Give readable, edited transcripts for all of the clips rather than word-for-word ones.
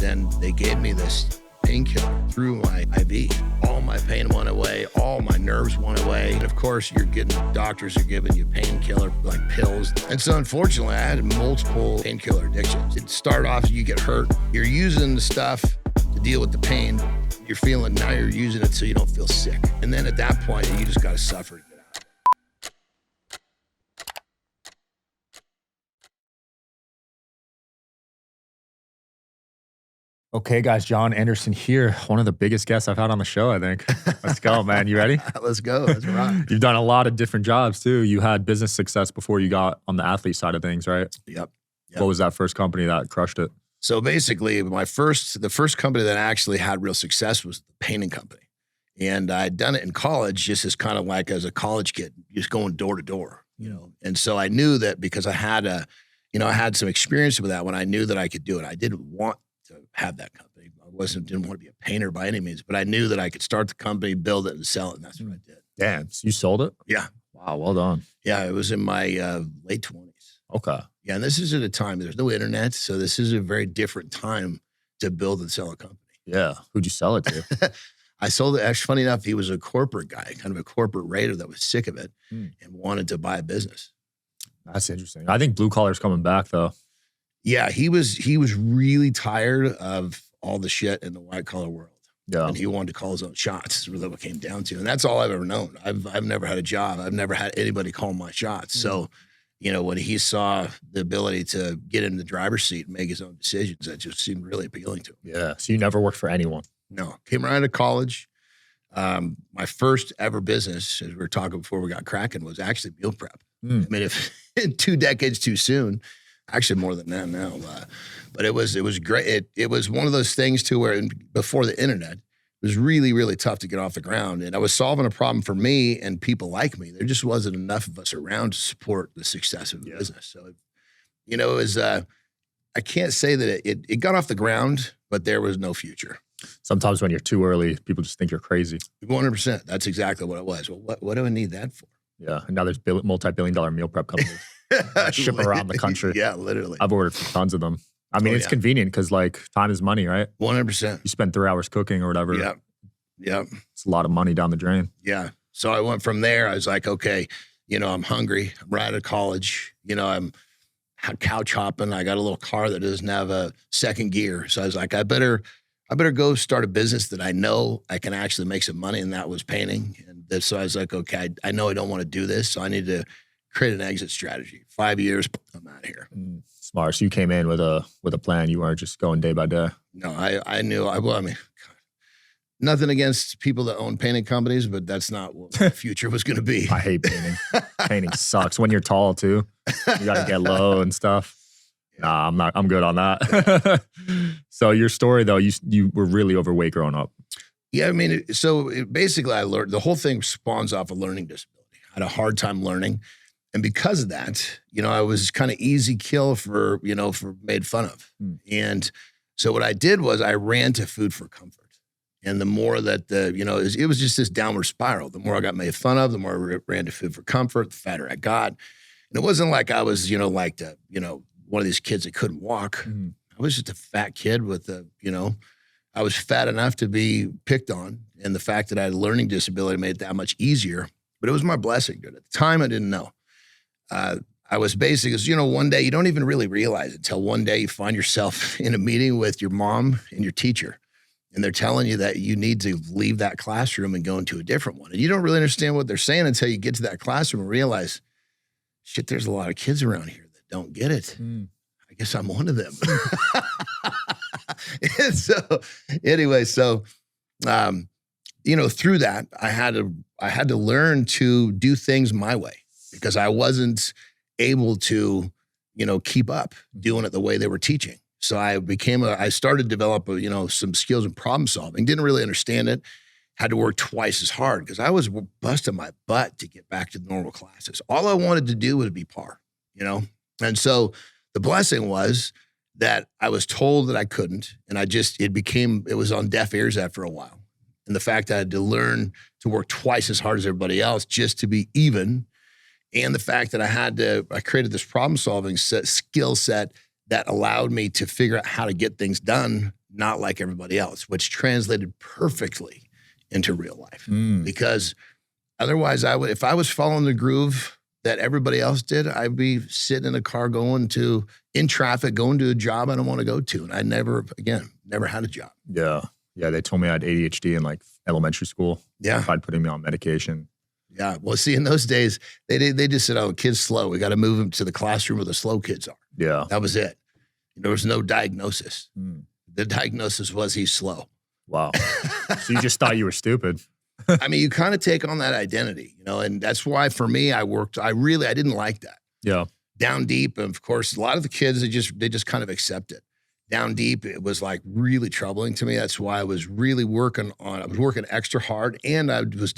then they gave me this painkiller through my IV. All my pain went away, all my nerves went away. And of course, doctors are giving you painkiller, like pills. And so unfortunately, I had multiple painkiller addictions. It started off, you get hurt. You're using the stuff to deal with the pain. Now you're using it so you don't feel sick. And then at that point, you just got to suffer to get out. Okay, guys, Jon Andersen here. One of the biggest guests I've had on the show, I think. Let's go, man. You ready? Let's go. Let's rock. You've done a lot of different jobs, too. You had business success before you got on the athlete side of things, right? Yep. What was that first company that crushed it? So basically, the first company that actually had real success was the painting company. And I'd done it in college just as kind of like as a college kid, just going door to door, you know. And so I knew that because I had some experience with that when I knew that I could do it. I didn't want to have that company. Didn't want to be a painter by any means, but I knew that I could start the company, build it, and sell it, and that's what I did. Damn, so you sold it? Yeah. Wow, well done. Yeah, it was in my late 20s. Okay. Yeah, and this is at a time, there's no internet, so this is a very different time to build and sell a company. Yeah, who'd you sell it to? I sold it, actually, funny enough, he was a corporate guy, kind of a corporate raider that was sick of it and wanted to buy a business. That's interesting. I think blue collar's coming back, though. Yeah, he was really tired of all the shit in the white collar world. Yeah. And he wanted to call his own shots. That's really what it came down to. And that's all I've ever known. I've never had a job. I've never had anybody call my shots. So, you know, when he saw the ability to get in the driver's seat and make his own decisions, that just seemed really appealing to him. Yeah. So you never worked for anyone? No. Came right out of college. My first ever business, as we were talking before we got cracking, was actually meal prep. I mean, if 2 decades too soon, actually more than that now. But it was great. It was one of those things too where before the internet, it was really, really tough to get off the ground. And I was solving a problem for me and people like me. There just wasn't enough of us around to support the success of the business. So, you know, it was, I can't say that it got off the ground, but there was no future. Sometimes when you're too early, people just think you're crazy. 100%. That's exactly what it was. Well, what do I need that for? Yeah. And now there's multi-billion-dollar meal prep companies. Ship around the country. Yeah, literally. I've ordered tons of them. I mean, it's convenient because like time is money, right? 100%. You spend 3 hours cooking or whatever. Yeah. Yeah. It's a lot of money down the drain. Yeah. So I went from there. I was like, okay, you know, I'm hungry. I'm right out of college. You know, I'm couch hopping. I got a little car that doesn't have a second gear. So I was like, I better go start a business that I know I can actually make some money. And that was painting. And so I was like, okay, I know I don't want to do this. So I need to create an exit strategy. 5 years, I'm out of here. Smart. So you came in with a plan. You weren't just going day by day. No, I knew. I mean, God, nothing against people that own painting companies, but that's not what the future was going to be. I hate painting. Painting sucks. When you're tall too, you got to get low and stuff. Nah, I'm good on that. So your story though, you were really overweight growing up. Yeah, I mean, basically I learned, the whole thing spawns off a learning disability. I had a hard time learning. And because of that, you know, I was kind of easy kill for made fun of. And so what I did was I ran to food for comfort. And the more that it was just this downward spiral. The more I got made fun of, the more I ran to food for comfort, the fatter I got. And it wasn't like I was, one of these kids that couldn't walk. I was just a fat kid with I was fat enough to be picked on. And the fact that I had a learning disability made it that much easier. But it was my blessing, dude. At the time, I didn't know. I was basically, one day you don't even really realize it until one day you find yourself in a meeting with your mom and your teacher, and they're telling you that you need to leave that classroom and go into a different one. And you don't really understand what they're saying until you get to that classroom and realize, shit, there's a lot of kids around here that don't get it. I guess I'm one of them. And so anyway, through that, I had to learn to do things my way. Because I wasn't able to, keep up doing it the way they were teaching. So I started to develop, some skills in problem solving. Didn't really understand it. Had to work twice as hard because I was busting my butt to get back to the normal classes. All I wanted to do was be par, And so the blessing was that I was told that I couldn't. And it was on deaf ears after a while. And the fact that I had to learn to work twice as hard as everybody else just to be even. And the fact that I created this problem-solving skill set that allowed me to figure out how to get things done, not like everybody else, which translated perfectly into real life. Because otherwise, if I was following the groove that everybody else did, I'd be sitting in a car in traffic, going to a job I don't want to go to. And I never had a job. Yeah. Yeah. They told me I had ADHD in like elementary school. Yeah. Tried putting me on medication. Yeah. Well, see, in those days, they just said, oh, kid's slow. We got to move him to the classroom where the slow kids are. Yeah. That was it. There was no diagnosis. The diagnosis was he's slow. Wow. So you just thought you were stupid. I mean, you kind of take on that identity, and that's why for me, I didn't like that. Yeah. Down deep, and of course, a lot of the kids, they just kind of accept it. Down deep, it was like really troubling to me. That's why I was really working extra hard. And I was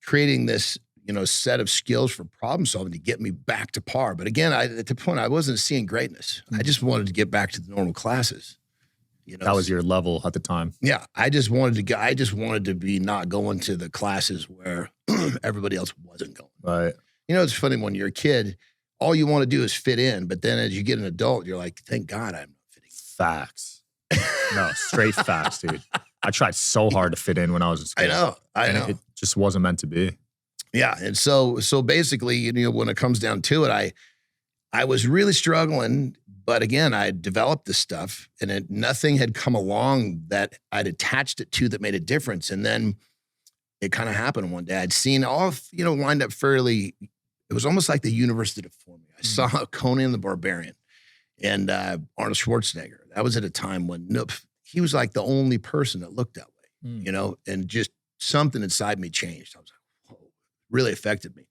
creating this, set of skills for problem solving to get me back to par. But again, at the point, I wasn't seeing greatness. I just wanted to get back to the normal classes. That was your level at the time. Yeah. I just wanted to be not going to the classes where everybody else wasn't going. Right. It's funny when you're a kid, all you want to do is fit in. But then as you get an adult, you're like, thank God I'm not fitting in. Facts. No, straight facts, dude. I tried so hard to fit in when I was in school. I know. It just wasn't meant to be. Yeah. And so basically, when it comes down to it, I was really struggling. But again, I developed this stuff and nothing had come along that I'd attached it to that made a difference. And then it kind of happened one day. I'd seen lined up fairly, it was almost like the universe did it for me. I saw Conan the Barbarian and Arnold Schwarzenegger. That was at a time when he was like the only person that looked that way, and just something inside me changed. I was like, whoa, really affected me.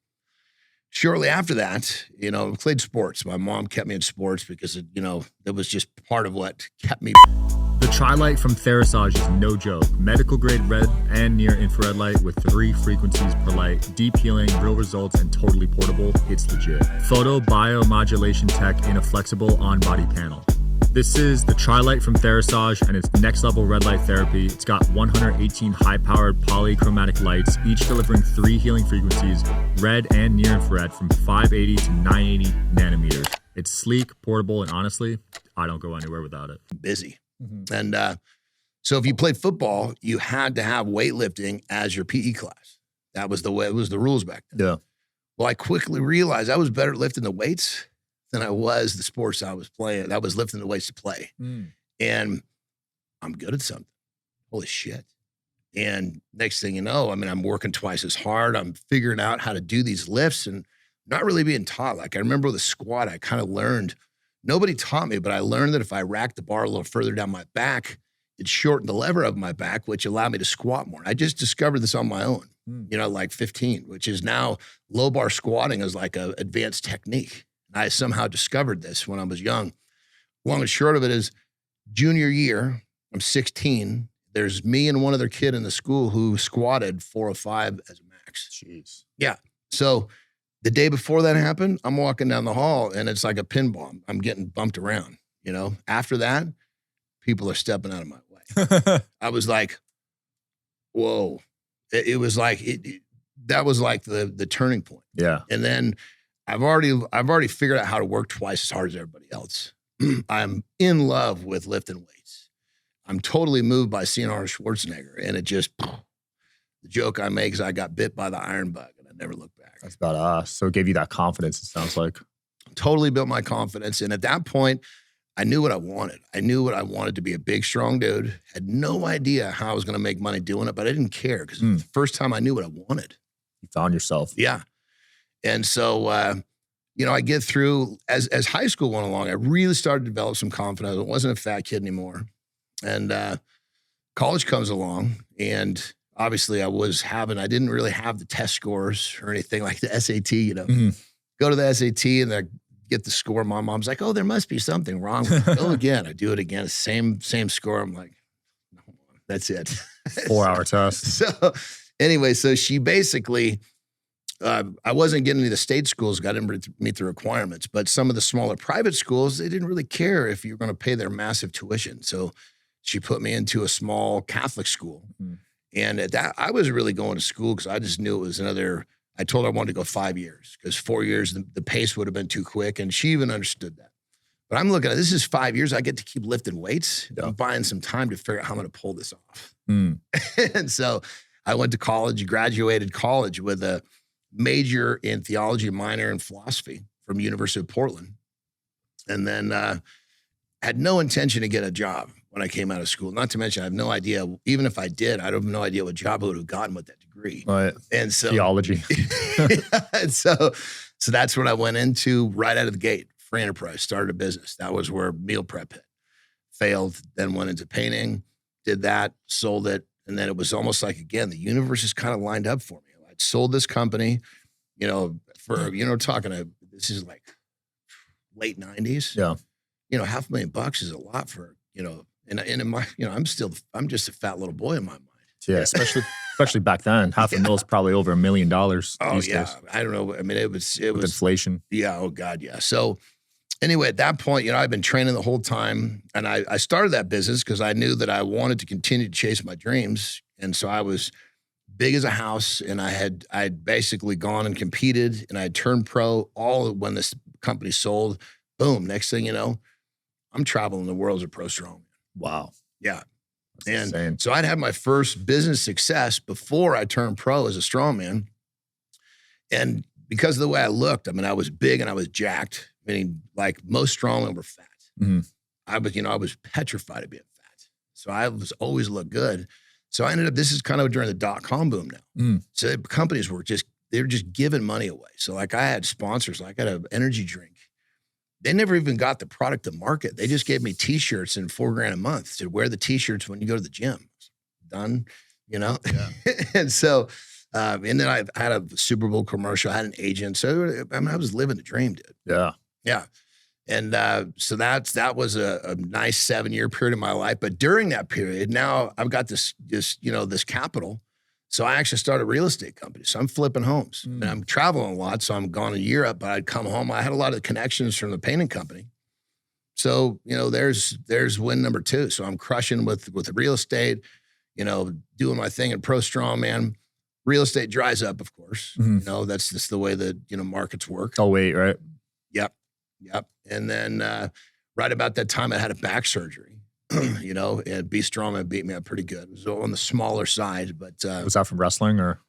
Shortly after that, I played sports. My mom kept me in sports because, it was just part of what kept me. The Tri-Light from Therasage is no joke. Medical grade red and near infrared light with 3 frequencies per light, deep healing, real results, and totally portable. It's legit. Photo biomodulation tech in a flexible on-body panel. This is the Tri-Light from Therasage, and it's next level red light therapy. It's got 118 high-powered polychromatic lights, each delivering 3 healing frequencies, red and near infrared from 580 to 980 nanometers. It's sleek, portable, and honestly, I don't go anywhere without it. Busy. And so if you played football, you had to have weightlifting as your PE class. That was the way, it was the rules back then. Yeah. Well, I quickly realized I was better at lifting the weights than I was the sports I was playing. I was lifting the weights to play. And I'm good at something. Holy shit. And next thing you know, I'm working twice as hard. I'm figuring out how to do these lifts and not really being taught. Like I remember the squat, I kind of learned, nobody taught me, but I learned that if I racked the bar a little further down my back, it shortened the lever of my back, which allowed me to squat more. I just discovered this on my own, like 15, which is now low bar squatting is like an advanced technique. I somehow discovered this when I was young. Long and short of it is junior year, I'm 16. There's me and one other kid in the school who squatted 405 as a max. Jeez. Yeah. So the day before that happened, I'm walking down the hall and it's like a pin bomb. I'm getting bumped around, After that, people are stepping out of my way. I was like, whoa. It was like, that was like the turning point. Yeah. And then I've already figured out how to work twice as hard as everybody else. I'm in love with lifting weights. I'm totally moved by seeing Arnold Schwarzenegger, and it just, the joke I make is I got bit by the iron bug and I never looked back. That's badass. So it gave you that confidence, it sounds like. Totally built my confidence. And at that point, I knew what I wanted. I knew what I wanted to be, a big, strong dude. Had no idea how I was going to make money doing it, but I didn't care because it was the first time I knew what I wanted. You found yourself. Yeah. And so, I get through, as high school went along, I really started to develop some confidence. I wasn't a fat kid anymore. And college comes along, and obviously I didn't really have the test scores or anything like the SAT, Go to the SAT and I get the score. My mom's like, oh, there must be something wrong with it. Go again. I do it again. Same score. I'm like, no, that's it. 4-hour test. So anyway, so she basically, I wasn't getting into the state schools, got to meet the requirements, but some of the smaller private schools, they didn't really care if you were going to pay their massive tuition. So she put me into a small Catholic school. And at that, I was really going to school because I just knew it was I told her I wanted to go 5 years because 4 years, the pace would have been too quick. And she even understood that. But I'm looking at this is 5 years. I get to keep lifting weights. Yeah. I'm buying some time to figure out how I'm going to pull this off. Mm. And so I went to college, graduated college with a major in theology, minor in philosophy from University of Portland. And then had no intention to get a job when I came out of school. Not to mention, I have no idea, even if I did, I have no idea what job I would have gotten with that degree. Right. And so Theology. and so that's what I went into right out of the gate. Free enterprise, started a business. That was where meal prep hit. Failed, then went into painting, did that, sold it. And then it was almost like, again, the universe just kind of lined up for me. I'd sold this company, for, this is like late 90s. Yeah. $500,000 is a lot for, and in my, I'm just a fat little boy in my mind. Yeah, especially back then. Half a mil is probably over $1 million these days. I don't know. I mean, it was With inflation. Yeah. Oh God. Yeah. So anyway, at that point, I've been training the whole time, and I started that business because I knew that I wanted to continue to chase my dreams. And so I was big as a house, and I'd basically gone and competed, and I had turned pro all when this company sold. Boom. Next thing you know, I'm traveling the world as a pro strongman. Wow. Yeah. That's insane. So I'd had my first business success before I turned pro as a strongman. And because of the way I looked, I mean, I was big and I was jacked, meaning like most strongmen were fat. Mm-hmm. I was petrified of being fat. So I was always looked good. So I ended up, this is kind of during the .com boom now. Mm. So companies were just giving money away. So like I had sponsors, like I had an energy drink. They never even got the product to market. They just gave me t-shirts and $4,000 a month. Said, wear the t-shirts when you go to the gym. Done, Yeah. And so, and then I had a Super Bowl commercial. I had an agent. So I mean, I was living the dream, dude. Yeah. Yeah. And so that was a nice 7-year period of my life. But during that period, now I've got this capital. So I actually started a real estate company. So I'm flipping homes. And I'm traveling a lot. So I'm gone in Europe, but I'd come home. I had a lot of connections from the painting company. So, there's win number 2. So I'm crushing with the real estate, doing my thing in pro strongman. Real estate dries up, of course. Mm-hmm. That's just the way that, markets work. Oh, wait, right? Yep. And then right about that time, I had a back surgery. And Be Strongman beat me up pretty good. It was on the smaller side, but Was that from wrestling or?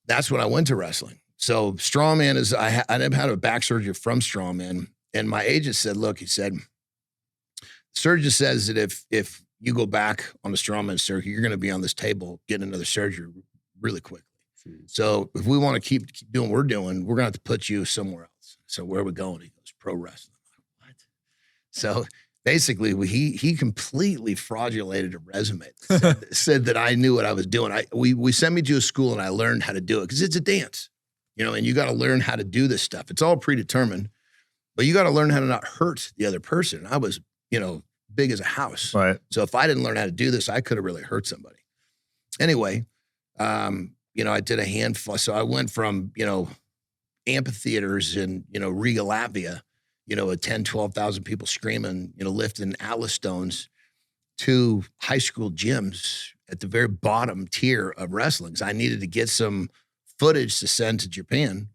That's when I went to wrestling. So Strongman is, I never had a back surgery from Strongman. And my agent said, look, he said, the surgeon says that if you go back on the Strongman surgery, you're going to be on this table getting another surgery really quickly. Jeez. So if we want to keep doing what we're doing, we're going to have to put you somewhere else. So where are we going? He goes, pro wrestling. I'm like, what? So basically, he completely fraudulated a resume. Said that I knew what I was doing. We sent me to a school and I learned how to do it because it's a dance, and you got to learn how to do this stuff. It's all predetermined, but you got to learn how to not hurt the other person. I was, big as a house. Right. So if I didn't learn how to do this, I could have really hurt somebody. Anyway, I did a handful. So I went from, amphitheaters in, Riga, Latvia, with 10, 12,000 people screaming, lifting Atlas stones to high school gyms at the very bottom tier of wrestling. So I needed to get some footage to send to Japan.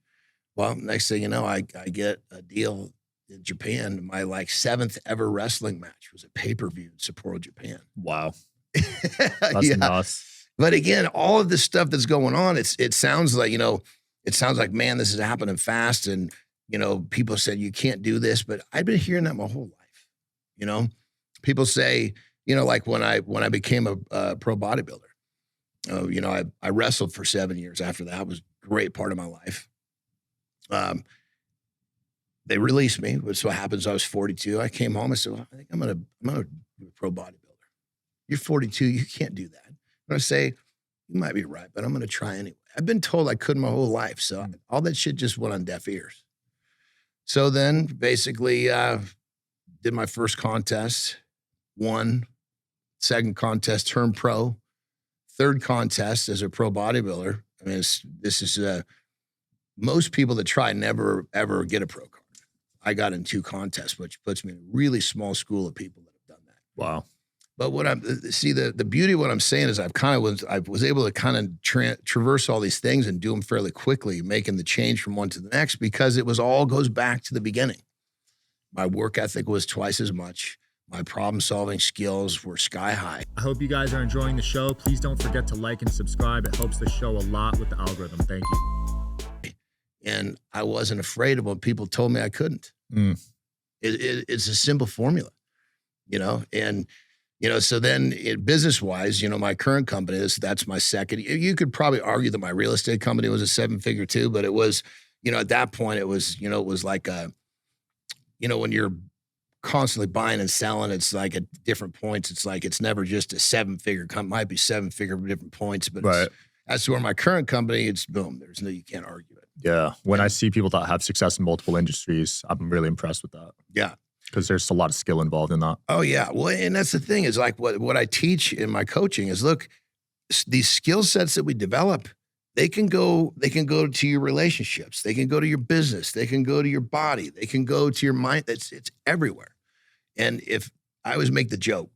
Well, next thing you know, I get a deal in Japan. My 7th ever wrestling match was a pay-per-view in Sapporo, Japan. Wow. That's nuts. But again, all of this stuff that's going on, it sounds like, man, this is happening fast. And, people said, you can't do this, but I've been hearing that my whole life. People say, like when I became a pro bodybuilder, I wrestled for 7 years after that. It was a great part of my life. They released me, which what happens. I was 42. I came home. I said, well, I think I'm gonna be a pro bodybuilder. You're 42. You can't do that. And I say, you might be right, but I'm gonna try anyway. I've been told I couldn't my whole life, so all that shit just went on deaf ears. So then, basically, did my first contest, won. Second contest, turned pro. Third contest as a pro bodybuilder. I mean, this is most people that try never ever get a pro card. I got in 2 contests, which puts me in a really small school of people that have done that. Wow. But what the beauty of what I'm saying is I was able to kind of traverse all these things and do them fairly quickly, making the change from one to the next because it all goes back to the beginning. My work ethic was twice as much. My problem-solving skills were sky high. I hope you guys are enjoying the show. Please don't forget to like and subscribe. It helps the show a lot with the algorithm. Thank you. And I wasn't afraid of what people told me I couldn't. It's a simple formula, you know? And, you know, so then business-wise, you know, my current company, that's my second. You could probably argue that my real estate company was a 7-figure too, but it was, you know, at that point it was, you know, it was like a, you know, when you're constantly buying and selling, it's like at different points. It's like, it's never just a 7-figure company. Might be 7-figure at different points, but as to where my current company, it's boom. You can't argue it. Yeah. When I see people that have success in multiple industries, I'm really impressed with that. Yeah. Because there's a lot of skill involved in that. Oh yeah. Well, and that's the thing is like what I teach in my coaching is, look, these skill sets that we develop, they can go to your relationships. They can go to your business. They can go to your body. They can go to your mind. It's everywhere. And if I always make the joke,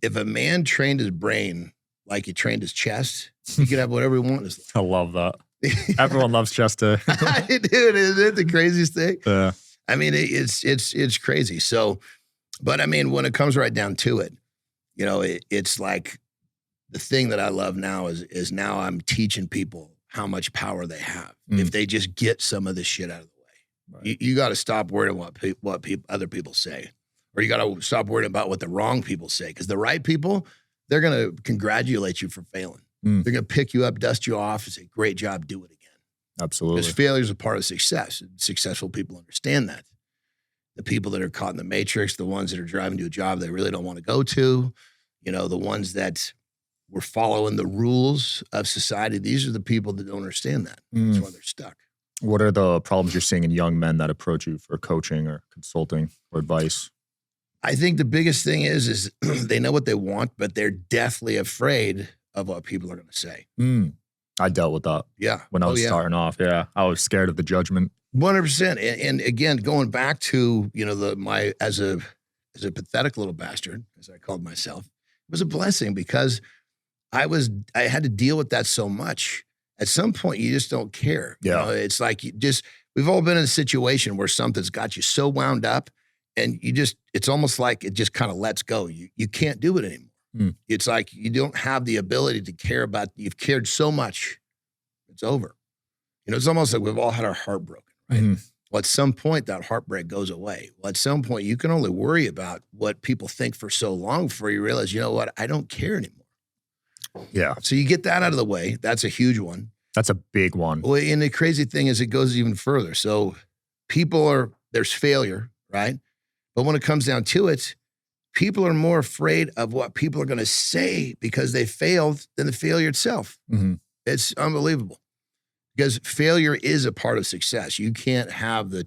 if a man trained his brain like he trained his chest, he could have whatever he wants in his life. I love that. Everyone loves chest to. Dude, isn't it the craziest thing? Yeah. I mean, it's crazy. So, but I mean, when it comes right down to it, you know, it's like, the thing that I love now is now I'm teaching people how much power they have if they just get some of this shit out of the way. Right. You got to stop worrying what other people say, or you got to stop worrying about what the wrong people say, because the right people, they're going to congratulate you for failing. They're going to pick you up, dust you off, and say, "Great job, do it again." Absolutely. Because failure is a part of success. And successful people understand that. The people that are caught in the matrix, the ones that are driving to a job they really don't want to go to, you know, the ones that we're following the rules of society. These are the people that don't understand that. That's why they're stuck. What are the problems you're seeing in young men that approach you for coaching or consulting or advice? I think the biggest thing is they know what they want, but they're deathly afraid of what people are going to say. I dealt with that. Yeah. When I was starting off. Yeah. I was scared of the judgment. 100%. And again, going back to, you know, as a pathetic little bastard, as I called myself, it was a blessing because I had to deal with that so much. At some point, you just don't care. Yeah. You know, it's like we've all been in a situation where something's got you so wound up and it's almost like it just kind of lets go. You can't do it anymore. It's like you don't have the ability to care about, you've cared so much, it's over. You know, it's almost like we've all had our heart broken, right? Well, at some point, that heartbreak goes away. Well, at some point, you can only worry about what people think for so long before you realize, you know what, I don't care anymore. Yeah. So you get that out of the way. That's a huge one. That's a big one. Well, and the crazy thing is it goes even further. So there's failure, right? But when it comes down to it, people are more afraid of what people are going to say because they failed than the failure itself. It's unbelievable because failure is a part of success. You can't have the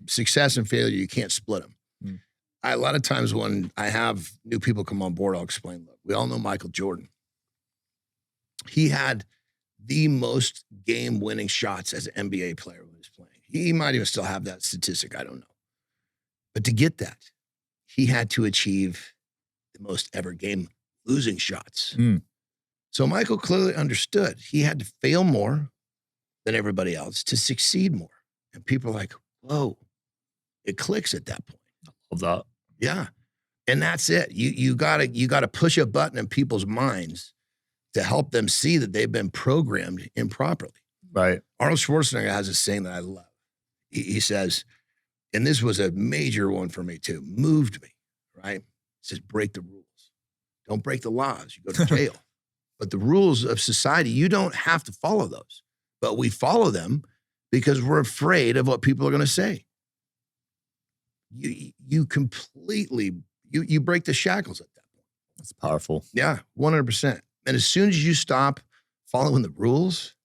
success and failure. You can't split them. A lot of times when I have new people come on board, I'll explain, look, we all know Michael Jordan. He had the most game-winning shots as an NBA player when he was playing. He might even still have that statistic. I don't know. But to get that, he had to achieve the most ever game-losing shots. So Michael clearly understood he had to fail more than everybody else to succeed more. And people are like, whoa, it clicks at that point. I love that. Yeah. And that's it. You gotta push a button in people's minds to help them see that they've been programmed improperly. Right. Arnold Schwarzenegger has a saying that I love. He says, and this was a major one for me too, moved me, right? He says, break the rules. Don't break the laws. You go to jail. But the rules of society, you don't have to follow those. But we follow them because we're afraid of what people are going to say. You completely, you break the shackles at that point. That's powerful. Yeah, 100%. And as soon as you stop following the rules,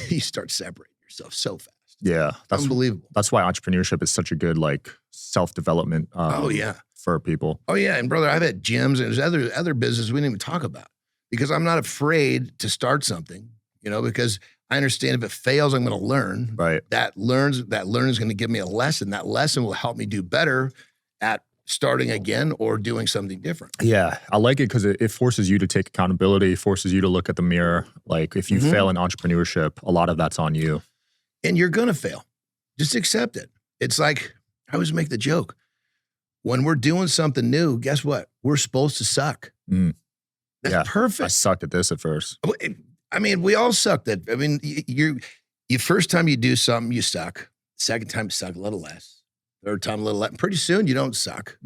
you start separating yourself so fast. Yeah. That's unbelievable. That's why entrepreneurship is such a good, like, self-development for people. Oh, yeah. And brother, I've had gyms and there's other businesses we didn't even talk about because I'm not afraid to start something, you know, because I understand if it fails, I'm going to learn. Right. That learn is going to give me a lesson. That lesson will help me do better at starting again or doing something different. Yeah. I like it because it forces you to take accountability, forces you to look at the mirror. Like if you fail in entrepreneurship, a lot of that's on you. And you're going to fail. Just accept it. It's like I always make the joke. When we're doing something new, guess what? We're supposed to suck. That's perfect. I sucked at this at first. I mean, we all sucked at, I mean, you first time you do something, you suck. Second time, you suck a little less. Third time, a little less. Pretty soon, you don't suck.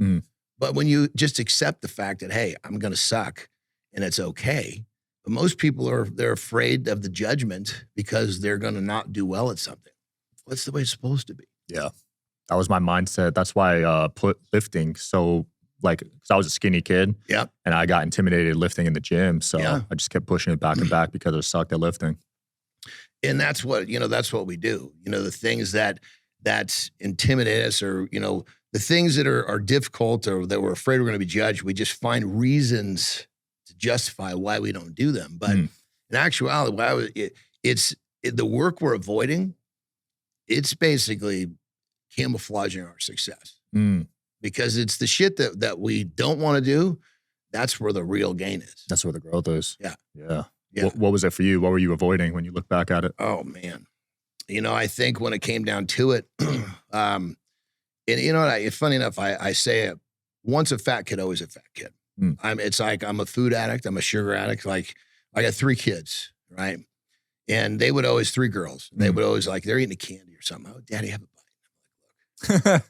But when you just accept the fact that, hey, I'm going to suck and it's okay. But most people they're afraid of the judgment because they're going to not do well at something. What's the way it's supposed to be? Yeah. That was my mindset. That's why I put lifting. So like, cause I was a skinny kid and I got intimidated lifting in the gym. So I just kept pushing it back and back because I sucked at lifting. And that's what, that's what we do. The things that intimidate us, or, the things that are difficult or that we're afraid we're going to be judged, we just find reasons to justify why we don't do them. But in actuality, the work we're avoiding, it's basically camouflaging our success. Because it's the shit that we don't want to do. That's where the real gain is. That's where the growth is. Yeah. What was it for you? What were you avoiding when you look back at it? Oh man. I think when it came down to it, and it's funny enough, I say it, once a fat kid, always a fat kid. It's like, I'm a food addict. I'm a sugar addict. Like I got 3 kids, right? And they would always, 3 girls, they would always like, they're eating a candy or something. Oh, Daddy, have a bite.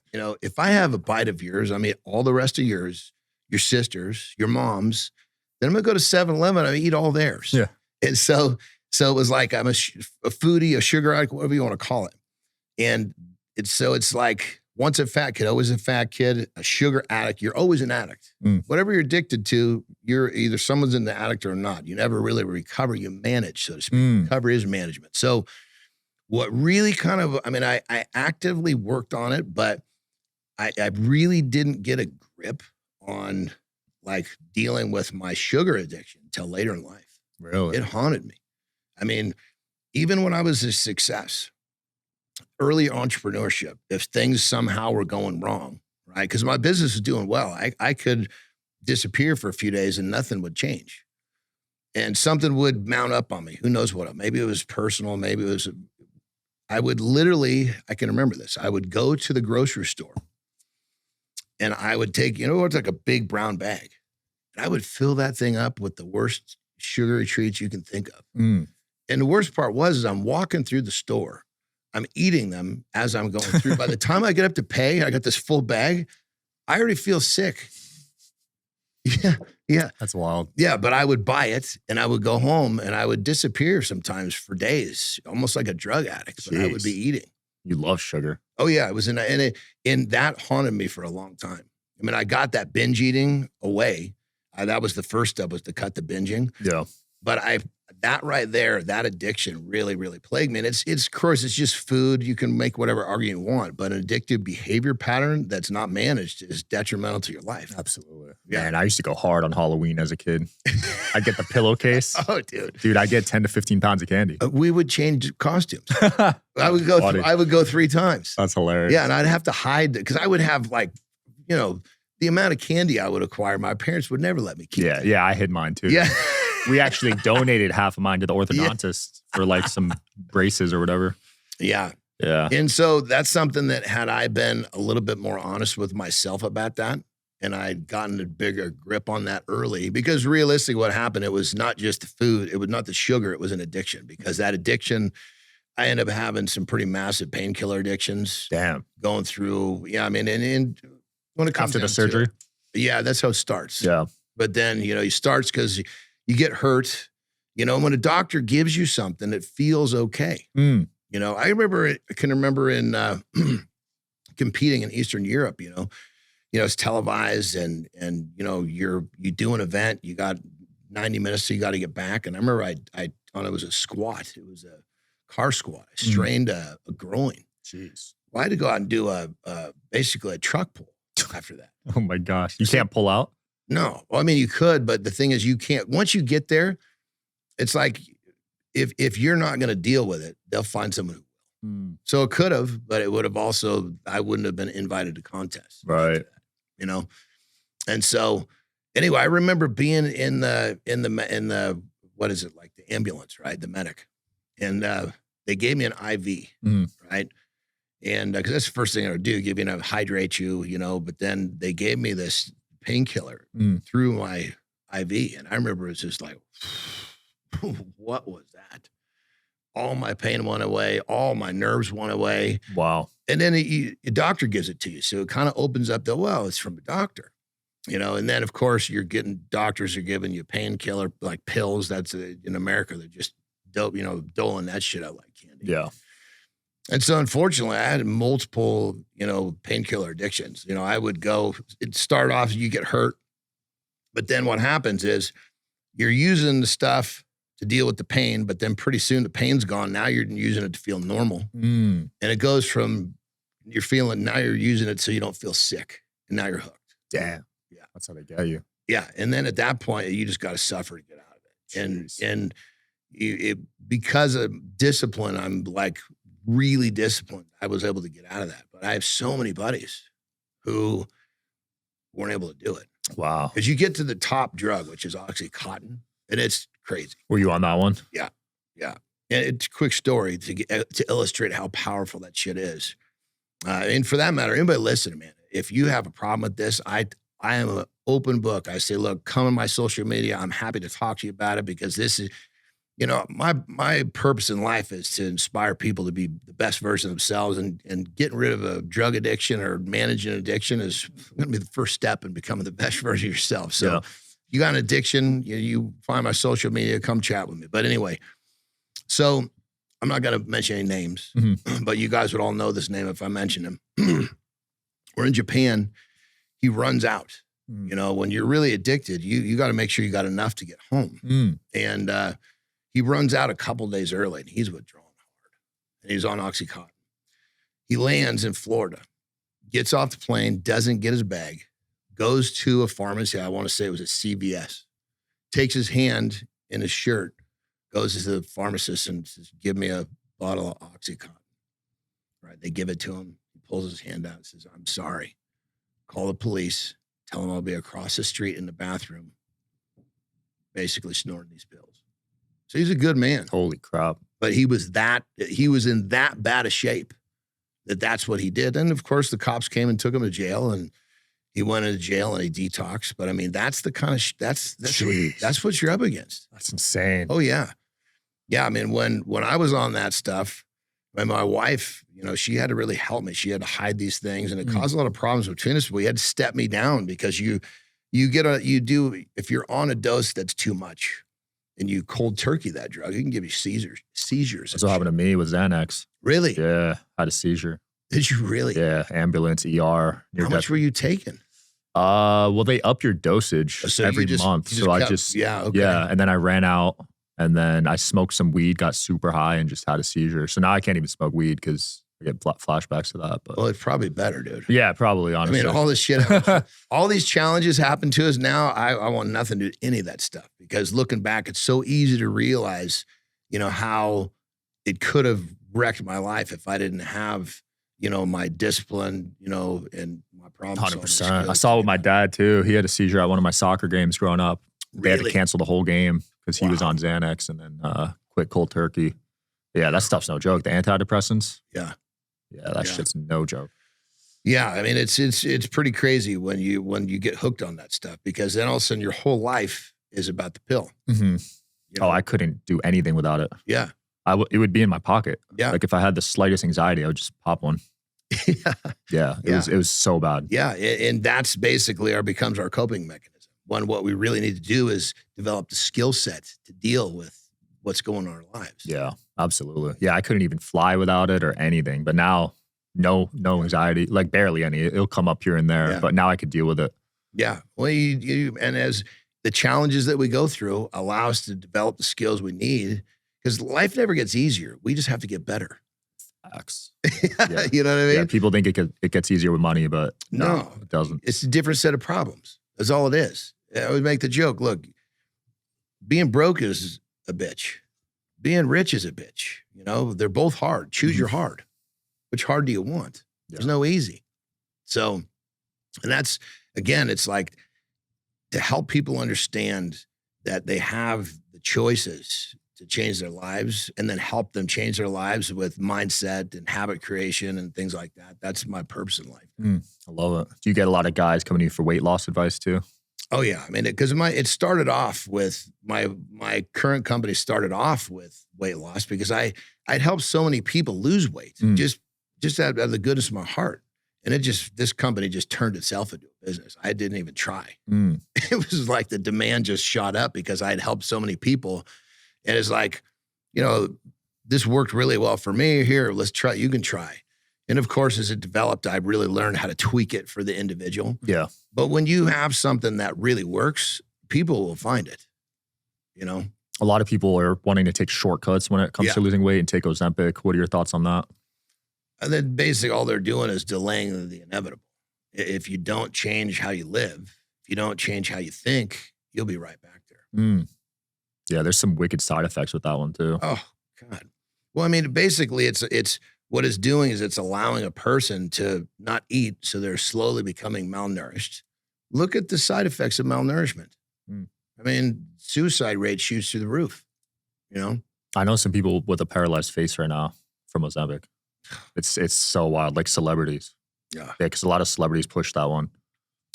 If I have a bite of yours, I mean, all the rest of yours, your sisters, your moms, then I'm going to go to 7-Eleven. I eat all theirs. Yeah. And so it was like, I'm a foodie, a sugar addict, whatever you want to call it. And it's like, once a fat kid, always a fat kid, a sugar addict, you're always an addict. Whatever you're addicted to, you're either someone's in the addict or not. You never really recover. You manage, so to speak. Recovery is management. So what really kind of, I actively worked on it, but I really didn't get a grip on like dealing with my sugar addiction until later in life. Really? It haunted me. Even when I was a success, early entrepreneurship, if things somehow were going wrong, right? Because my business was doing well. I could disappear for a few days and nothing would change. And something would mount up on me. Who knows what? Maybe it was personal. Maybe it was I can remember this. I would go to the grocery store and I would take, it's like a big brown bag. And I would fill that thing up with the worst sugary treats you can think of. And the worst part is I'm walking through the store. I'm eating them as I'm going through. By the time I get up to pay, I got this full bag. I already feel sick. Yeah. That's wild. Yeah, but I would buy it and I would go home and I would disappear sometimes for days, almost like a drug addict, but I would be eating. You love sugar. Oh yeah, it was and that haunted me for a long time. I got that binge eating away. That was the first step, was to cut the binging. Yeah. But that right there, that addiction really, really plagued me. And it's of course, it's just food. You can make whatever argument you want, but an addictive behavior pattern that's not managed is detrimental to your life. Absolutely. Yeah. And I used to go hard on Halloween as a kid. I'd get the pillowcase. Oh, dude. Dude, I get 10 to 15 pounds of candy. We would change costumes. I would go 3 times. That's hilarious. Yeah. And I'd have to hide because I would have the amount of candy I would acquire, my parents would never let me keep it. Yeah, I hid mine too. Yeah. We actually donated half of mine to the orthodontist for like some braces or whatever. Yeah. Yeah. And so that's something that had I been a little bit more honest with myself about that, and I'd gotten a bigger grip on that early, because realistically what happened, it was not just the food, it was not the sugar, it was an addiction, because that addiction, I ended up having some pretty massive painkiller addictions. Damn. Going through, and when it comes after the surgery? Yeah, that's how it starts. Yeah. But then, it starts because you get hurt. When a doctor gives you something, it feels okay. I can remember in competing in Eastern Europe, it's televised and you do an event, you got 90 minutes, so you got to get back. And I remember I thought it was a squat. It was a car squat. I strained a groin. Jeez. Well, I had to go out and do basically a truck pull after that. Oh my gosh. You can't pull out? No. Well, you could, but the thing is you can't. Once you get there, it's like if you're not going to deal with it, they'll find someone who will. So it could have, but it would have also, I wouldn't have been invited to contests. Right. And so anyway, I remember being in the what is it, like the ambulance, right? The medic. And they gave me an IV, right? And because that's the first thing I would do, give you enough, hydrate you, but then they gave me this painkiller through my IV. And I remember it was just like, what was that? All my pain went away. All my nerves went away. Wow. And then a doctor gives it to you. So it kind of opens up it's from a doctor, and then of course doctors are giving you painkiller, like pills. That's in America, they're just dope, doling that shit out like candy. Yeah. And so unfortunately I had multiple, painkiller addictions. I would it started off, you get hurt, but then what happens is you're using the stuff to deal with the pain, but then pretty soon the pain's gone. Now you're using it to feel normal. And it goes from now you're using it so you don't feel sick. And now you're hooked. Damn. Yeah. That's how they get you. Yeah. And then at that point, you just got to suffer to get out of it. Jeez. And because of discipline, I'm like really disciplined. I was able to get out of that. But I have so many buddies who weren't able to do it. Wow. Because you get to the top drug, which is OxyContin, and it's crazy. Were you on that one? Yeah. Yeah. And it's a quick story to illustrate how powerful that shit is. And for that matter, anybody listening, man, if you have a problem with this, I am an open book. I say, look, come on my social media. I'm happy to talk to you about it because this is, my purpose in life is to inspire people to be the best version of themselves, and getting rid of a drug addiction or managing addiction is going to be the first step in becoming the best version of yourself. So if you got an addiction, you find my social media, come chat with me. But anyway, so I'm not going to mention any names, but you guys would all know this name if I mention him. We're in Japan. He runs out. When you're really addicted, you got to make sure you got enough to get home. And he runs out a couple days early, and he's withdrawing hard. And he's on OxyContin. He lands in Florida, gets off the plane, doesn't get his bag, goes to a pharmacy. I want to say it was a CVS. Takes his hand in his shirt, goes to the pharmacist and says, give me a bottle of OxyContin. Right? They give it to him. He pulls his hand out and says, I'm sorry. Call the police. Tell them I'll be across the street in the bathroom, basically snorting these pills. So he's a good man. Holy crap. But he was in that bad a shape that's what he did. And of course the cops came and took him to jail, and he went into jail and he detoxed. But I mean, that's the kind of, that's what you're up against. That's insane. Oh yeah. Yeah. I mean, when I was on that stuff, my wife, she had to really help me. She had to hide these things, and it caused a lot of problems between us. We had to step me down because if you're on a dose that's too much and you cold turkey that drug, it can give you seizures. That's what happened to me with Xanax. Really? Yeah. I had a seizure. Did you really? Yeah. Ambulance, ER. How much were you taking? Well, they up your dosage every month. Yeah. And then I ran out, and then I smoked some weed, got super high, and just had a seizure. So now I can't even smoke weed because I get flashbacks to that. But well, it's probably better, dude. Yeah, probably, honestly. I mean, all this shit, all these challenges happen to us now. I want nothing to do with any of that stuff, because looking back, it's so easy to realize, how it could have wrecked my life if I didn't have, my discipline, and my problem 100%. I saw it with my dad too. He had a seizure at one of my soccer games growing up. They had to cancel the whole game because he was on Xanax, and then quit cold turkey. Yeah, that stuff's no joke. The antidepressants. Yeah. Yeah, that shit's no joke. Yeah, I mean, it's pretty crazy when you get hooked on that stuff, because then all of a sudden your whole life is about the pill. Oh, I couldn't do anything without it. Yeah. It would be in my pocket. Yeah. Like if I had the slightest anxiety, I would just pop one. Yeah. It was so bad. Yeah. And that's basically becomes our coping mechanism. What we really need to do is develop the skill set to deal with what's going on in our lives. Yeah, absolutely. Yeah, I couldn't even fly without it or anything. But now, no anxiety, like barely any. It'll come up here and there, but now I could deal with it. Yeah. Well, and as the challenges that we go through allow us to develop the skills we need, because life never gets easier. We just have to get better. Facts. Yeah. You know what I mean? Yeah, people think it gets easier with money, but no, it doesn't. It's a different set of problems. That's all it is. I would make the joke, look, being broke is a bitch. Being rich is a bitch. They're both hard. Choose your hard. Which hard do you want? There's no easy. So, and that's, again, it's like to help people understand that they have the choices to change their lives and then help them change their lives with mindset and habit creation and things like that. That's my purpose in life. I love it. Do you get a lot of guys coming to you for weight loss advice too? Oh yeah. I mean, it started off with my current company started off with weight loss because I'd helped so many people lose weight just out of the goodness of my heart. And this company just turned itself into a business. I didn't even try. It was like the demand just shot up because I had helped so many people. And it's like, this worked really well for me. Here, let's try. You can try. And of course, as it developed, I really learned how to tweak it for the individual. Yeah. But when you have something that really works, people will find it, A lot of people are wanting to take shortcuts when it comes to losing weight and take Ozempic. What are your thoughts on that? And then basically all they're doing is delaying the inevitable. If you don't change how you live, if you don't change how you think, you'll be right back there. Yeah, there's some wicked side effects with that one too. Oh, God. Well, I mean, basically it's what it's doing is it's allowing a person to not eat, so they're slowly becoming malnourished. Look at the side effects of malnourishment. I mean, suicide rate shoots through the roof, I know some people with a paralyzed face right now from Ozempic. It's so wild, like celebrities. Yeah, because a lot of celebrities push that one.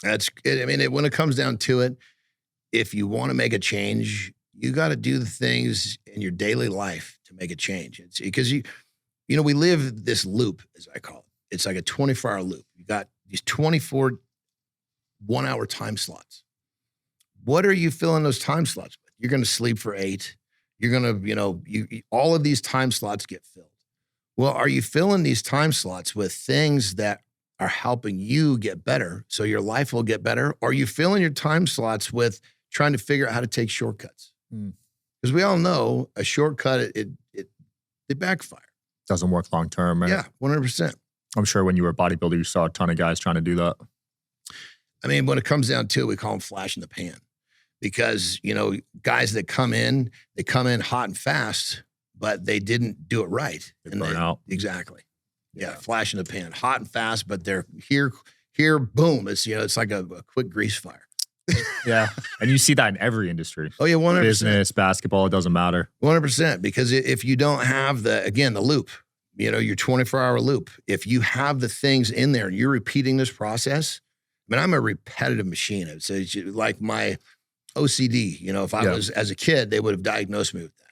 That's it. I mean, when it comes down to it, if you want to make a change, you got to do the things in your daily life to make a change. It's because we live this loop, as I call it. It's like a 24-hour loop. You got these 24 one-hour time slots. What are you filling those time slots with? You're going to sleep for 8. You're going to, all of these time slots get filled. Well, are you filling these time slots with things that are helping you get better so your life will get better? Or are you filling your time slots with trying to figure out how to take shortcuts? Because we all know a shortcut, it backfire. Doesn't work long term, right? Yeah, 100%. I'm sure when you were a bodybuilder, you saw a ton of guys trying to do that. I mean, when it comes down to it, we call them flash in the pan. Because, guys that come in, they come in hot and fast, but they didn't do it right. They burn out. Exactly. Yeah, flash in the pan, hot and fast, but they're here, boom. It's, it's like a quick grease fire. Yeah. And you see that in every industry. Oh, yeah, 100%. Business, basketball, it doesn't matter. 100%. Because if you don't have the loop, your 24-hour loop, if you have the things in there and you're repeating this process, I mean, I'm a repetitive machine. It's like my OCD, if I was, as a kid, they would have diagnosed me with that.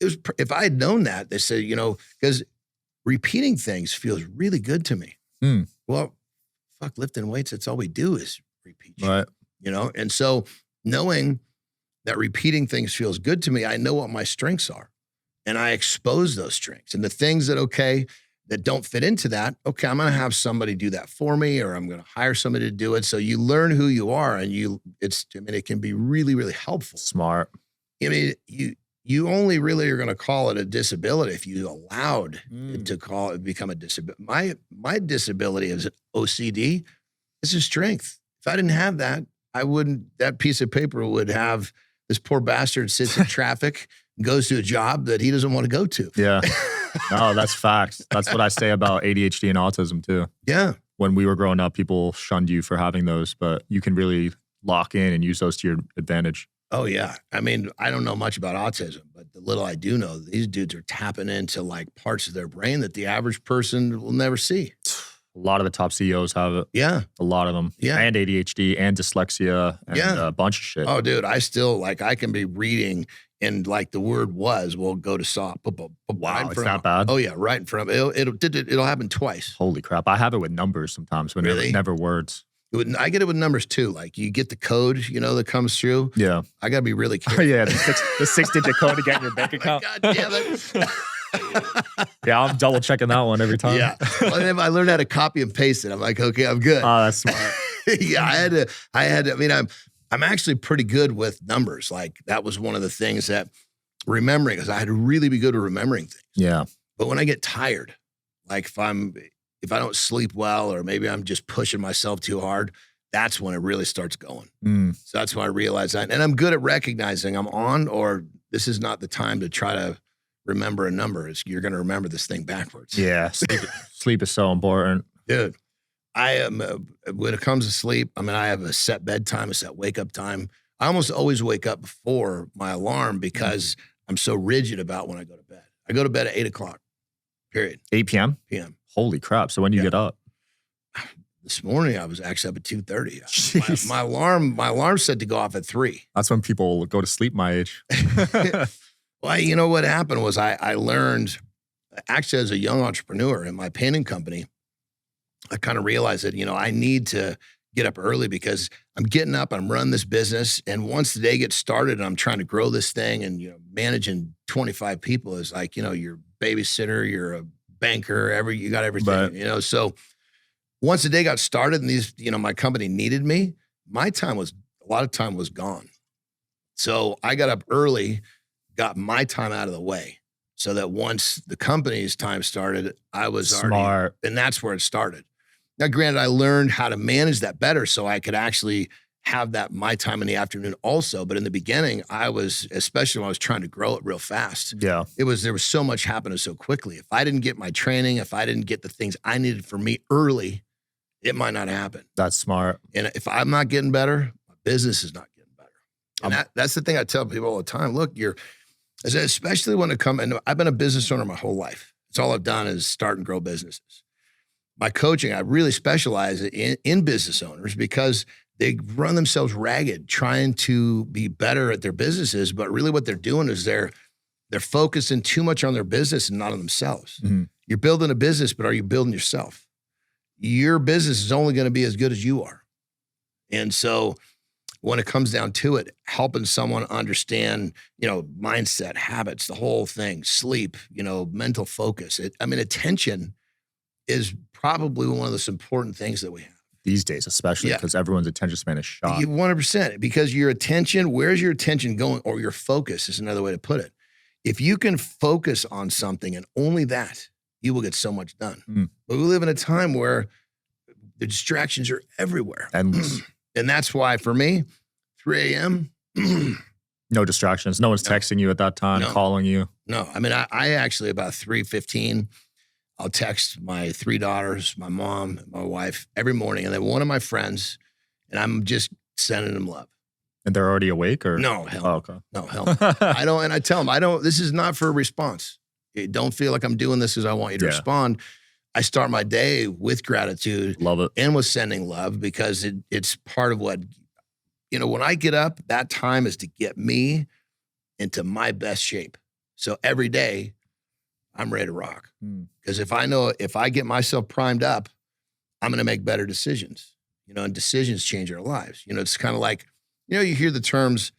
It was, if I had known that, they said, because repeating things feels really good to me. Well, fuck, lifting weights, that's all we do is repeat. Right. And so knowing that repeating things feels good to me, I know what my strengths are and I expose those strengths and the things that don't fit into that. Okay, I'm going to have somebody do that for me, or I'm going to hire somebody to do it. So you learn who you are and it can be really, really helpful. Smart. I mean, you only really are going to call it a disability if you allowed it to become a disability. My disability is OCD. It's a strength. If I didn't have that, that piece of paper would have this poor bastard sits in traffic, goes to a job that he doesn't want to go to. Yeah. No, that's facts. That's what I say about ADHD and autism too. Yeah. When we were growing up, people shunned you for having those, but you can really lock in and use those to your advantage. Oh, yeah. I mean, I don't know much about autism, but the little I do know, these dudes are tapping into like parts of their brain that the average person will never see. A lot of the top CEOs have it. Yeah. A lot of them. Yeah. And ADHD and dyslexia and a bunch of shit. Oh, dude, I still, I can be reading and like the word will go to saw. Wow, it's that bad? Oh, yeah, right in front of it. It'll happen twice. Holy crap. I have it with numbers sometimes, but never words. I get it with numbers too. Like you get the code, that comes through. Yeah. I got to be really careful. Yeah, the 6-digit code to get in your bank account. God damn it. Yeah, I'm double checking that one every time. Yeah. Well, I learned how to copy and paste it. I'm like, okay, I'm good. Oh, that's smart. Yeah, I had to, I mean, I'm actually pretty good with numbers. Like that was one of the things that remembering, because I had to really be good at remembering things. Yeah. But when I get tired, like if I don't sleep well, or maybe I'm just pushing myself too hard, that's when it really starts going. So that's when I realize that. And I'm good at recognizing I'm on, or this is not the time to try to remember a number. You're going to remember this thing backwards. Yeah. Sleep is so important. Dude, I am, when it comes to sleep, I mean, I have a set bedtime, a set wake up time. I almost always wake up before my alarm because I'm so rigid about when I go to bed. I go to bed at 8 o'clock, period. 8 p.m.? PM. Holy crap. So when do you get up? This morning I was actually up at 2:30. Jeez. My alarm said to go off at 3. That's when people go to sleep my age. Well, you know what happened was I learned, actually as a young entrepreneur in my painting company, I kind of realized that, I need to get up early because I'm getting up, I'm running this business. And once the day gets started and I'm trying to grow this thing and, managing 25 people is like, you're a babysitter, you're a banker, you got everything, Right. So once the day got started and these, my company needed me, a lot of time was gone. So I got up early, got my time out of the way so that once the company's time started, I was Smart. already, and that's where it started. Now, granted, I learned how to manage that better so I could actually have that my time in the afternoon also. But in the beginning, especially when I was trying to grow it real fast, Yeah. there was so much happening so quickly. If I didn't get my training, if I didn't get the things I needed for me early, it might not happen. That's smart. And if I'm not getting better, my business is not getting better. And that's the thing I tell people all the time. Look, especially when it comes, and I've been a business owner my whole life. It's all I've done is start and grow businesses. My coaching, I really specialize in business owners because they run themselves ragged trying to be better at their businesses. But really what they're doing is they're focusing too much on their business and not on themselves. Mm-hmm. You're building a business, but are you building yourself? Your business is only going to be as good as you are. And so when it comes down to it, helping someone understand, mindset, habits, the whole thing, sleep, mental focus. Attention is probably one of the most important things that we have. These days, especially because everyone's attention span is shot. 100%. Because your attention, where's your attention going? Or your focus is another way to put it. If you can focus on something and only that, you will get so much done. But we live in a time where the distractions are everywhere. Endless. And that's why for me, 3 a.m. No distractions. No one's texting you at that time, calling you. No. I actually about 3:15, I'll text my 3 daughters, my mom, my wife every morning, and then one of my friends, and I'm just sending them love. And they're already awake or? No, hell. Oh, okay. No, hell. I don't, and I tell them, this is not for a response. Don't feel like I'm doing this because I want you to respond. I start my day with gratitude. Love it. And with sending love because it's part of what, when I get up, that time is to get me into my best shape. So every day I'm ready to rock. Because if I get myself primed up, I'm going to make better decisions, and decisions change our lives. It's kind of like, you hear the terms,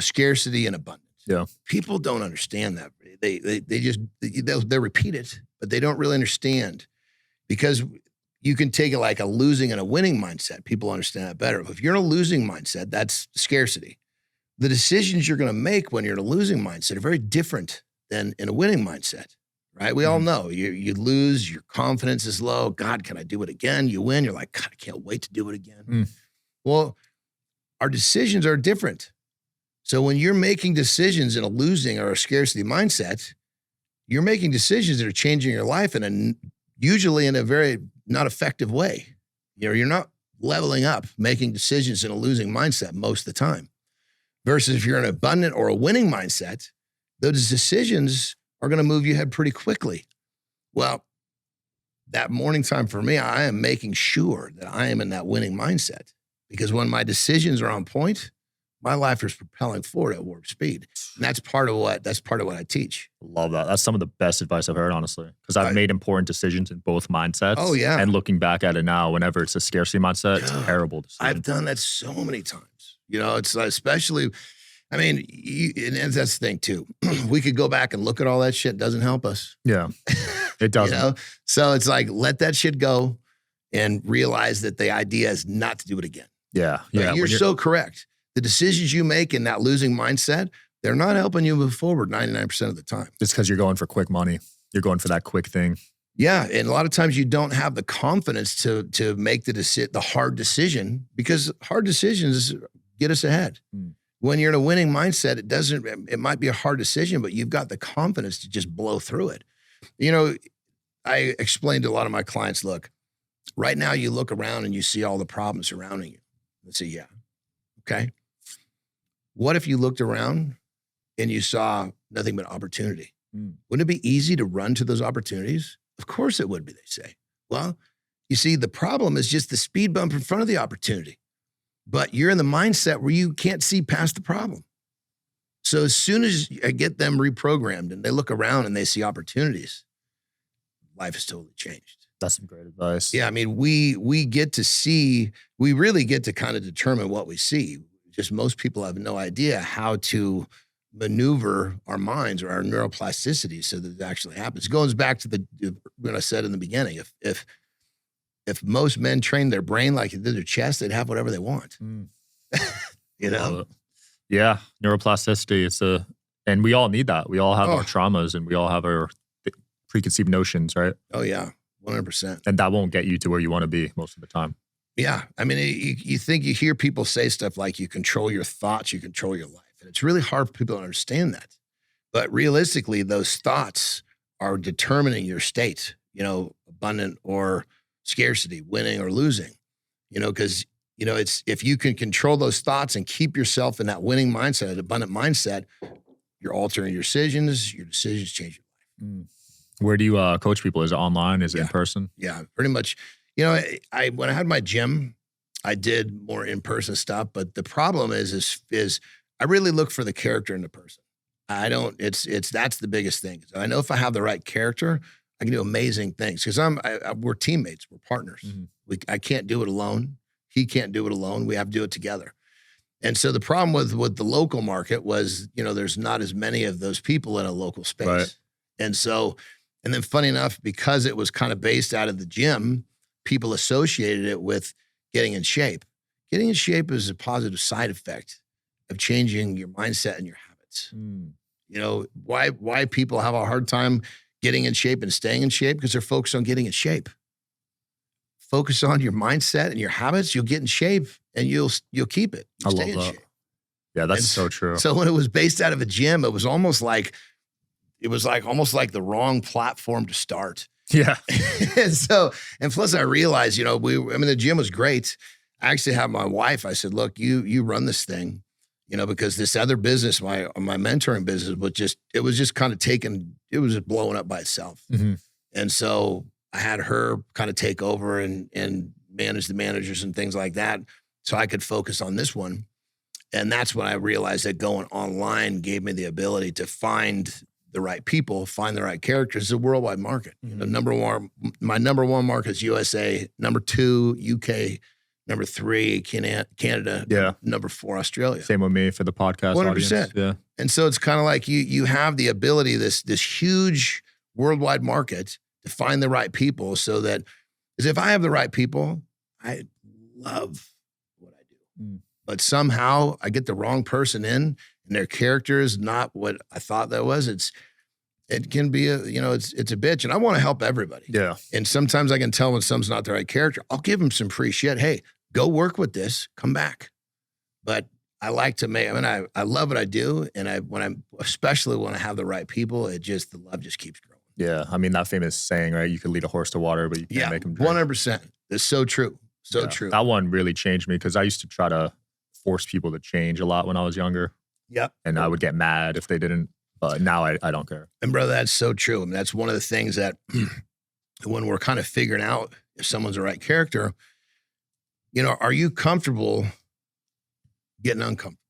scarcity and abundance. Yeah. People don't understand that. They'll repeat it, but they don't really understand because you can take it like a losing and a winning mindset. People understand that better. If you're in a losing mindset, that's scarcity. The decisions you're going to make when you're in a losing mindset are very different than in a winning mindset, right? We all know you lose, your confidence is low. God, can I do it again? You win. You're like, God, I can't wait to do it again. Well, our decisions are different. So when you're making decisions in a losing or a scarcity mindset, you're making decisions that are changing your life usually in a very not effective way. You're not leveling up, making decisions in a losing mindset most of the time. Versus if you're in an abundant or a winning mindset, those decisions are going to move you ahead pretty quickly. Well, that morning time for me, I am making sure that I am in that winning mindset because when my decisions are on point, my life is propelling forward at warp speed. And that's part of what I teach. Love that. That's some of the best advice I've heard, honestly. Because I've made important decisions in both mindsets. Oh, yeah. And looking back at it now, whenever it's a scarcity mindset, it's a terrible decision. I've done that so many times. It's especially, and that's the thing too. We could go back and look at all that shit. Doesn't help us. Yeah, it doesn't. So it's like, let that shit go and realize that the idea is not to do it again. Yeah. But you're so correct. The decisions you make in that losing mindset, they're not helping you move forward 99% of the time. It's because you're going for quick money. You're going for that quick thing. Yeah, and a lot of times you don't have the confidence to make the hard decision because hard decisions get us ahead. When you're in a winning mindset, it might be a hard decision, but you've got the confidence to just blow through it. I explained to a lot of my clients, look, right now you look around and you see all the problems surrounding you. Let's say, yeah, okay. What if you looked around and you saw nothing but opportunity. Mm. Wouldn't it be easy to run to those opportunities? Of course it would be, they say. Well, you see, the problem is just the speed bump in front of the opportunity. But you're in the mindset where you can't see past the problem. So as soon as I get them reprogrammed and they look around and they see opportunities, life is totally changed. That's some great advice. Yeah, I mean, we get to see, we really get to kind of determine what we see. Just most people have no idea how to maneuver our minds or our neuroplasticity so that it actually happens. It goes back to what I said in the beginning. If most men trained their brain like it did their chest, they'd have whatever they want. Mm. You know? Yeah, neuroplasticity. And we all need that. We all have our traumas and we all have our preconceived notions, right? Oh yeah, 100%. And that won't get you to where you want to be most of the time. Yeah, I mean, you think, you hear people say stuff like you control your thoughts, you control your life. And it's really hard for people to understand that. But realistically, those thoughts are determining your state, abundant or scarcity, winning or losing, because, it's, if you can control those thoughts and keep yourself in that winning mindset, an abundant mindset, you're altering your decisions change your life. Mm. Where do you coach people? Is it online? Is it in person? Yeah, pretty much. When I had my gym, I did more in-person stuff, but the problem is I really look for the character in the person. That's the biggest thing. So I know if I have the right character, I can do amazing things because we're teammates, we're partners. Mm-hmm. I can't do it alone. He can't do it alone. We have to do it together. And so the problem with the local market was, there's not as many of those people in a local space. Right. And then funny enough, because it was kind of based out of the gym, people associated it with getting in shape. Getting in shape is a positive side effect of changing your mindset and your habits. Mm. Why people have a hard time getting in shape and staying in shape? Because they're focused on getting in shape. Focus on your mindset and your habits. You'll get in shape and you'll keep it. You'll stay in shape. Yeah, that's so true. So when it was based out of a gym, it was almost like the wrong platform to start. Yeah. and plus I realized, the gym was great. I actually had my wife, I said, look, you run this thing, because this other business, my mentoring business was just kind of it was just blowing up by itself. Mm-hmm. And so I had her kind of take over and manage the managers and things like that. So I could focus on this one. And that's when I realized that going online gave me the ability to find the right people, find the right characters. It's a worldwide market. Mm-hmm. My number one market is USA, number 2, UK, number 3, Canada, yeah. Number 4, Australia. Same with me for the podcast 100%. Audience. Yeah. And so it's kind of like you have the ability, this huge worldwide market to find the right people so that, because if I have the right people, I love what I do. Mm. But somehow I get the wrong person in and their character is not what I thought that was. It can be it's a bitch, and I want to help everybody. Yeah. And sometimes I can tell when someone's not the right character. I'll give them some free shit. Hey, go work with this, come back. But I like to I love what I do. And especially when I have the right people, the love just keeps growing. Yeah. I mean, that famous saying, right? You can lead a horse to water, but you can't make him drink. 100%. It's so true. So true. That one really changed me because I used to try to force people to change a lot when I was younger. Yep. And I would get mad if they didn't. But now I don't care. And brother, that's so true. I mean, that's one of the things that when we're kind of figuring out if someone's the right character, are you comfortable getting uncomfortable?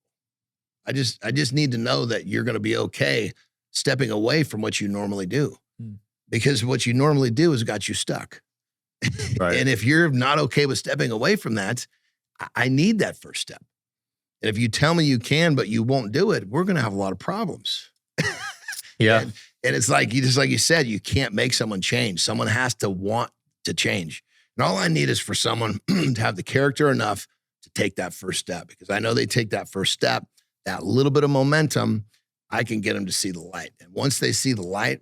I just need to know that you're going to be okay stepping away from what you normally do. Because what you normally do has got you stuck. Right. And if you're not okay with stepping away from that, I need that first step. And if you tell me you can, but you won't do it, we're going to have a lot of problems. Yeah. And it's like, just like you said, you can't make someone change. Someone has to want to change. And all I need is for someone to have the character enough to take that first step. Because I know they take that first step, that little bit of momentum, I can get them to see the light. And once they see the light,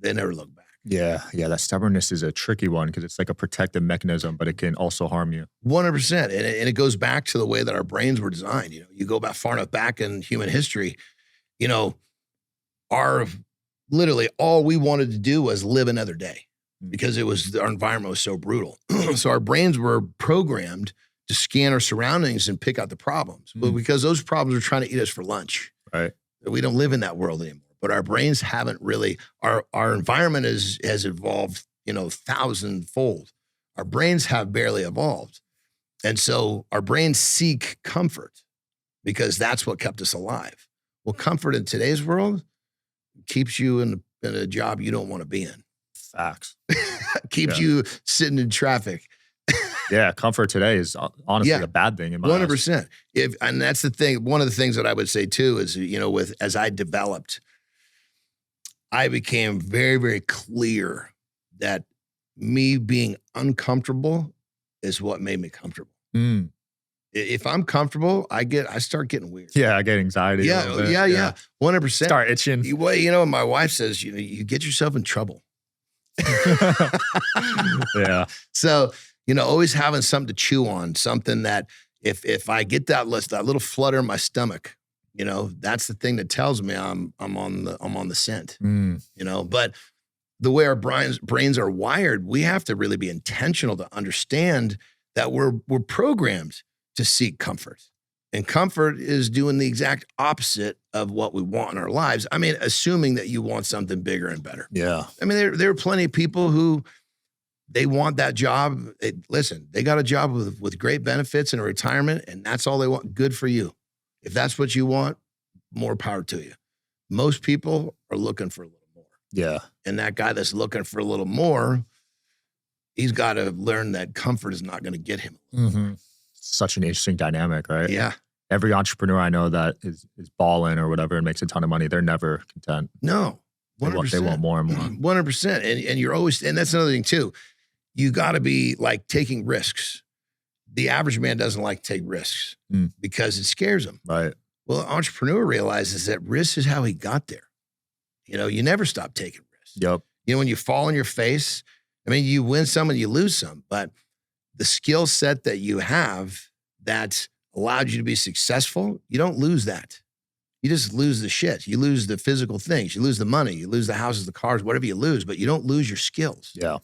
they never look back. Yeah. Yeah. That stubbornness is a tricky one because it's like a protective mechanism, but it can also harm you. 100%. And it goes back to the way that our brains were designed. You go back far enough back in human history, literally all we wanted to do was live another day because our environment was so brutal. So our brains were programmed to scan our surroundings and pick out the problems. But because those problems are trying to eat us for lunch. Right. We don't live in that world anymore. But our brains haven't really, our environment has evolved, 1,000-fold. Our brains have barely evolved. And so our brains seek comfort because that's what kept us alive. Well, comfort in today's world keeps you in a job you don't want to be in. Facts. Keeps you sitting in traffic. Yeah, comfort today is honestly a bad thing in my 100%. And that's the thing. One of the things that I would say too is, as I developed, I became very, very clear that me being uncomfortable is what made me comfortable. Mm. If I'm comfortable, I start getting weird. Yeah, I get anxiety. Yeah, 100%. Start itching. Well, my wife says, you get yourself in trouble. Yeah. So, always having something to chew on, something that if I get that little flutter in my stomach, that's the thing that tells me I'm on the scent. But the way our brains are wired, we have to really be intentional to understand that we're programmed to seek comfort. And comfort is doing the exact opposite of what we want in our lives. I mean, assuming that you want something bigger and better. Yeah. I mean, there are plenty of people who they want that job. Listen, they got a job with great benefits and a retirement, and that's all they want. Good for you. If that's what you want, more power to you. Most people are looking for a little more. Yeah. And that guy that's looking for a little more, he's got to learn that comfort is not going to get him. Mm-hmm. Such an interesting dynamic, right? Yeah. Every entrepreneur I know that is balling or whatever and makes a ton of money, they're never content. No. 100%. They want more and more. 100%. And you're always, and that's another thing too. You got to be like taking risks. The average man doesn't like to take risks because it scares him. Right. Well, an entrepreneur realizes that risk is how he got there. You never stop taking risks. Yep. When you fall on your face, I mean, you win some and you lose some, but the skill set that you have that allowed you to be successful, you don't lose that. You just lose the shit. You lose the physical things. You lose the money. You lose the houses, the cars, whatever you lose, but you don't lose your skills. Yeah.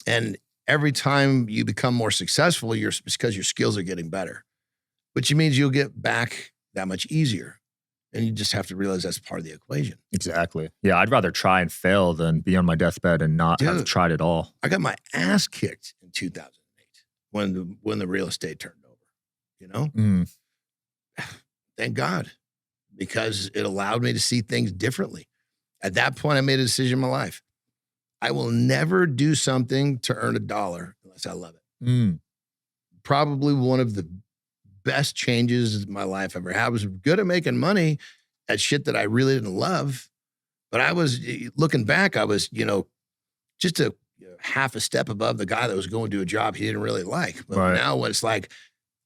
And every time you become more successful, it's because your skills are getting better, which means you'll get back that much easier. And you just have to realize that's part of the equation. Exactly. Yeah, I'd rather try and fail than be on my deathbed and not have tried it all. I got my ass kicked in 2008 when the real estate turned over, Thank God, because it allowed me to see things differently. At that point, I made a decision in my life. I will never do something to earn $1 unless I love it. Probably one of the best changes in my life ever had. I was good at making money at shit that I really didn't love. But I was, looking back, I was, just a half a step above the guy that was going to a job he didn't really like. But now it's like,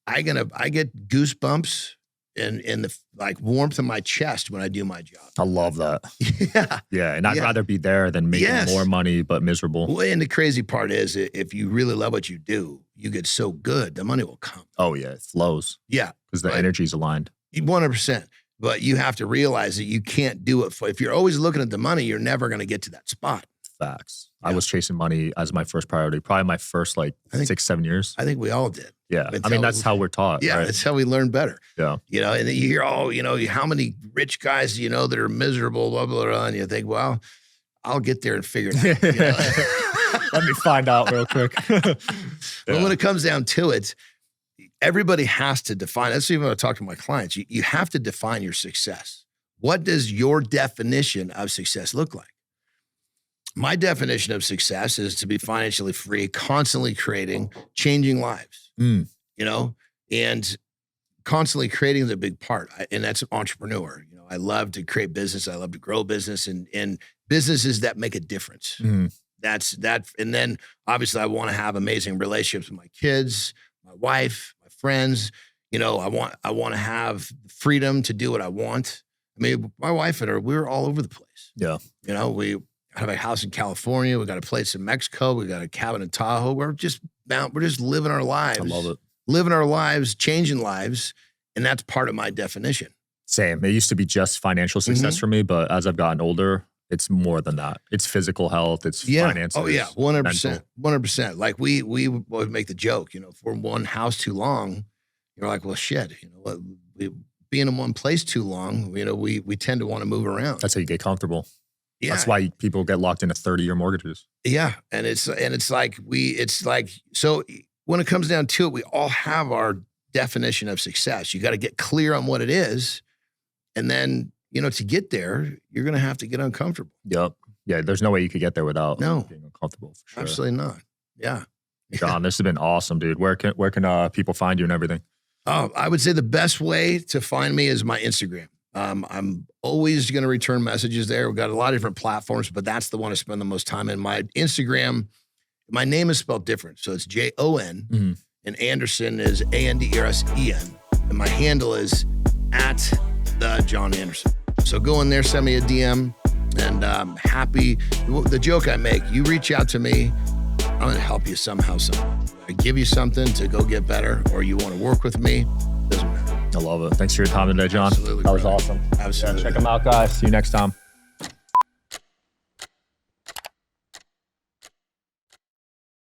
I get goosebumps and the like warmth in my chest when I do my job. I love that. Yeah. Yeah. And I'd rather be there than making more money, but miserable. Well, and the crazy part is if you really love what you do, you get so good, the money will come. Oh yeah. It flows. Yeah. Because the energy's aligned. 100%. But you have to realize that you can't do it if you're always looking at the money, you're never going to get to that spot. Facts. Yeah. I was chasing money as my first priority, probably my first 6-7 years. I think we all did. Yeah. I mean, that's how we're taught. Yeah. Right? That's how we learn better. Yeah. And then you hear, how many rich guys, that are miserable, blah, blah, blah. And you think, well, I'll get there and figure it out. Let me find out real quick. But when it comes down to it, everybody has to define. That's even when I talk to my clients. You have to define your success. What does your definition of success look like? My definition of success is to be financially free, constantly creating, changing lives, and constantly creating is a big part. And that's an entrepreneur. I love to create business. I love to grow business and businesses that make a difference. That's that. And then obviously I want to have amazing relationships with my kids, my wife, my friends. I want to have freedom to do what I want. I mean, my wife and her, we were all over the place. Yeah. We have a house in California. We got a place in Mexico. We got a cabin in Tahoe. We're just living our lives. I love it. Living our lives, changing lives. And that's part of my definition. Same. It used to be just financial success for me, but as I've gotten older, it's more than that. It's physical health. It's finances. Oh yeah. 100%. 100%. Like we would make the joke, if we're in one house too long, you're like, well, shit, being in one place too long, you know, we tend to want to move around. That's how you get comfortable. Yeah. That's why people get locked into 30-year mortgages. Yeah. And it's like, so when it comes down to it, we all have our definition of success. You got to get clear on what it is. And then, you know, to get there, you're going to have to get uncomfortable. Yep. Yeah. There's no way you could get there without being uncomfortable. For sure. Absolutely not. Yeah. Jon, this has been awesome, dude. Where can people find you and everything? I would say the best way to find me is my Instagram. I'm always going to return messages there. We've got a lot of different platforms, but that's the one I spend the most time in. My Instagram, my name is spelled different. So it's Jon, and Andersen is Andersen. And my handle is @Jon Andersen. So go in there, send me a DM, and I'm happy. The joke I make, you reach out to me, I'm going to help you somehow. I give you something to go get better, or you want to work with me, doesn't matter. I love it. Thanks for your time today, Jon. Absolutely, that was brother. awesome. Absolutely. Yeah, check them out, guys. See you next time.